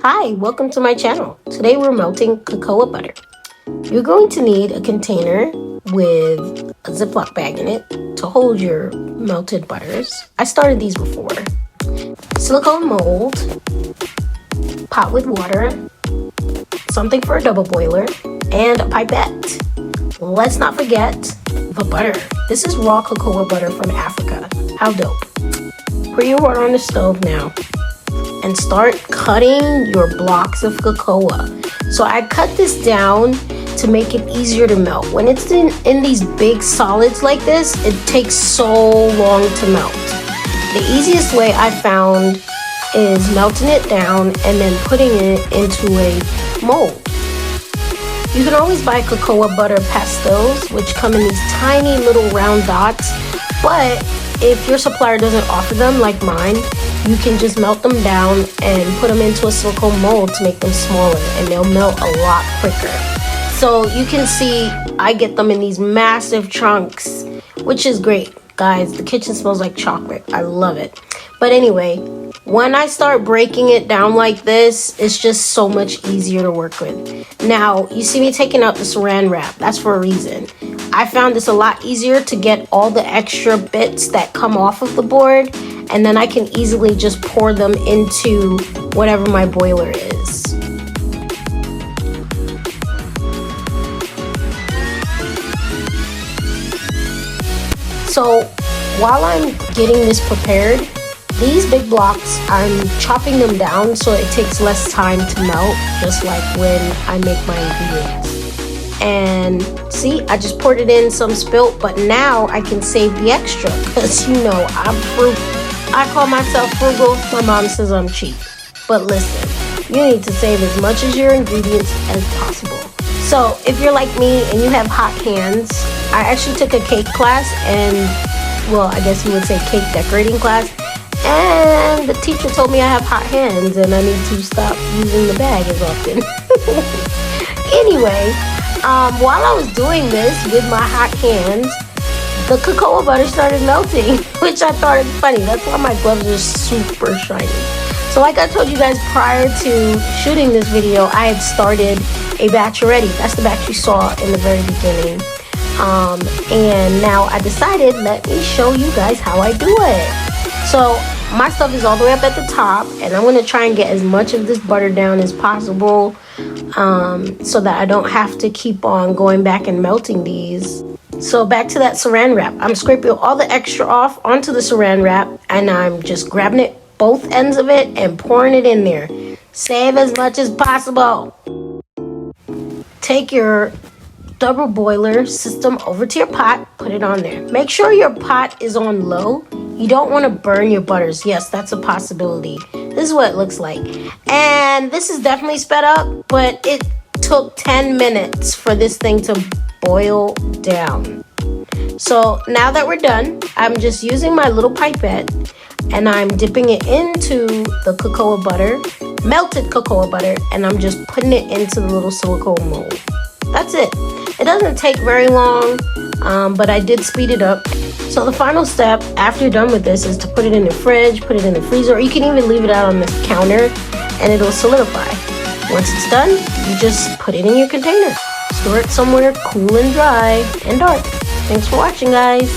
Hi, welcome to my channel. Today we're melting cocoa butter. You're going to need a container with a Ziploc bag in it to hold your melted butters. I started these before. Silicone mold, pot with water, something for a double boiler, and a pipette. Let's not forget the butter. This is raw cocoa butter from Africa. How dope. Put your water on the stove now and start cutting your blocks of cocoa. So I cut this down to make it easier to melt. When it's in these big solids like this, it takes so long to melt. The easiest way I found is melting it down and then putting it into a mold. You can always buy cocoa butter pastilles, which come in these tiny little round dots, but if your supplier doesn't offer them like mine, you can just melt them down and put them into a silicone mold to make them smaller, and they'll melt a lot quicker. So you can see I get them in these massive chunks, which is great. Guys, the kitchen smells like chocolate. I love it. But anyway, when I start breaking it down like this, it's just so much easier to work with. Now, you see me taking out the Saran Wrap. That's for a reason. I found this a lot easier to get all the extra bits that come off of the board, and then I can easily just pour them into whatever my boiler is. So while I'm getting this prepared, these big blocks, I'm chopping them down so it takes less time to melt, just like when I make my ingredients. And see, I just poured it in, some spilt, but now I can save the extra because, you know, I'm frugal. I call myself frugal. My mom says I'm cheap. But listen, you need to save as much of your ingredients as possible. So if you're like me and you have hot hands, I actually took a cake class and, well, I guess you would say cake decorating class. And the teacher told me I have hot hands and I need to stop using the bag as often. Anyway, while I was doing this with my hot hands, the cocoa butter started melting, which I thought was funny. That's why my gloves are super shiny. So like I told you guys prior to shooting this video, I had started a batch already. That's the batch you saw in the very beginning. And now I decided, let me show you guys how I do it. So my stuff is all the way up at the top, and I'm going to try and get as much of this butter down as possible so that I don't have to keep on going back and melting these. So back to that Saran Wrap. I'm scraping all the extra off onto the Saran Wrap, and I'm just grabbing it, both ends of it, and pouring it in there. Save as much as possible. Take your double boiler system over to your pot, put it on there. Make sure your pot is on low. You don't want to burn your butters. Yes, that's a possibility. This is what it looks like. And this is definitely sped up, but it took 10 minutes for this thing to boil down. So now that we're done, I'm just using my little pipette and I'm dipping it into the cocoa butter, melted cocoa butter, and I'm just putting it into the little silicone mold. That's it. It doesn't take very long, but I did speed it up. So the final step after you're done with this is to put it in the fridge, put it in the freezer, or you can even leave it out on this counter and it'll solidify. Once it's done, you just put it in your container. Store it somewhere cool and dry and dark. Thanks for watching, guys.